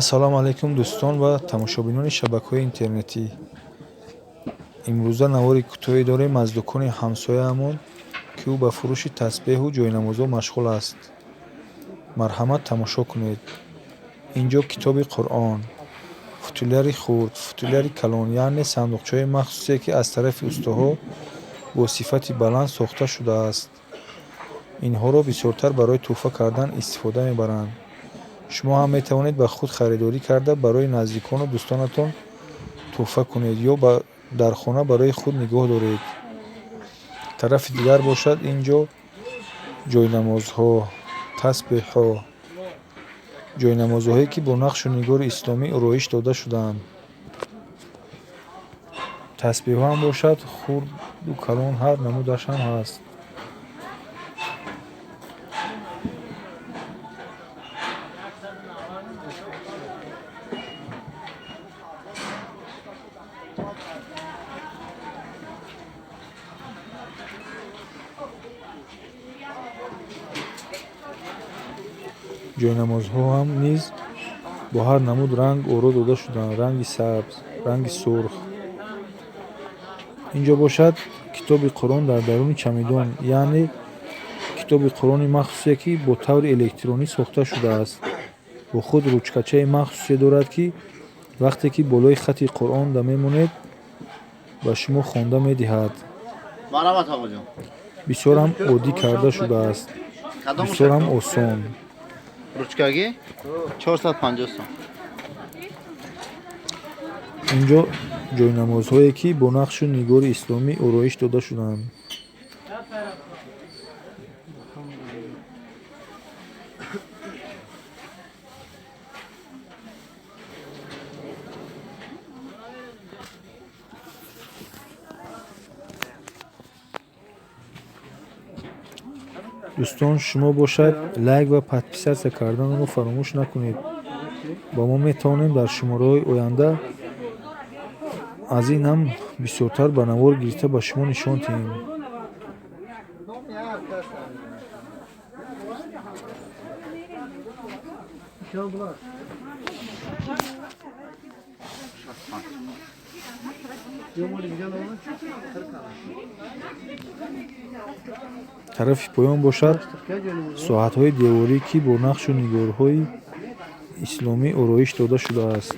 ассалому алайкум дӯстон ва тамошобинони шабакаҳои интернетӣ. Имрӯза навори кӯтоҳе дорем аз дукони ҳамсояамон, ки ӯ ба фурӯши тасбеҳу ҷойнамозҳо машғул аст. Марҳамат тамошо кунед. Инҷо китоби Қуръон, футиляри хурд, футиляри калон, яъне сандуқчаҳои махсусе, ки аз тарафи устоҳо бо сифати баланд сохта шудааст. Инҳоро бисёртар барои тӯҳфа кардан истифода мебаранд. шумо ҳам метавонед ба худ харидорӣ карда барои наздикону дӯстонатон тӯҳфа кунед ё дар хона барои худ нигоҳ доред. Тарафи дигар бошад инҷо ҷойнамозҳо, тасбеҳҳо, ҷойнамозҳое, ки бо нақшу нигори исломӣ ороиш дода шудаанд. Тасбеҳҳо ҳам бошад, хурду калон, ҳар намудаш ҳам ҳаст. ҷойнамозҳо ҳам низ бо ҳар намуд ранг оро дода шудаанд: ранги сабз, ранги сурх. инҷо бошад китоби Қуръон дар даруни чамедон, яъне китоби Қуръони махсусе, ки бо таври электронӣ сохта шудааст. Бо худ ручкачаи махсусе дорад, ки вақте ки болои хати Қуръонда мемонед, ба шумо хонда медиҳад. Бисёр ҳам оддӣ карда шудааст, бисёр ҳам осон. Ручкаги 450 сом. инҷо ҷойнамозҳое, ки бо нақшу нигори исломӣ ороиш дода шудаанд. дӯстон, шумо бошад лайк ва подписатсия карданро фаромӯш накунед, ба мо метавонем дар шумораҳои оянда аз ин ҳам бисёртар ба навор гирифта ба шумо нишон диҳем. тарафи поён бошад соатҳои деворӣ, ки бо нақшу нигорҳои исломӣ ороиш дода шудааст.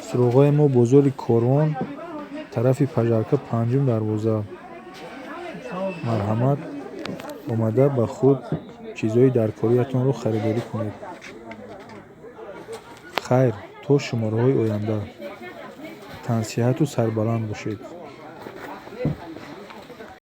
суроғои мо бозори Корвон, тарафи пажарка, панҷум дарвоза. Марҳамат, омада ба худ чизҳои даркориятонро харидорӣ кунед. хайр, то шумораҳои оянда. Тансиҳату сарбаланд бошед.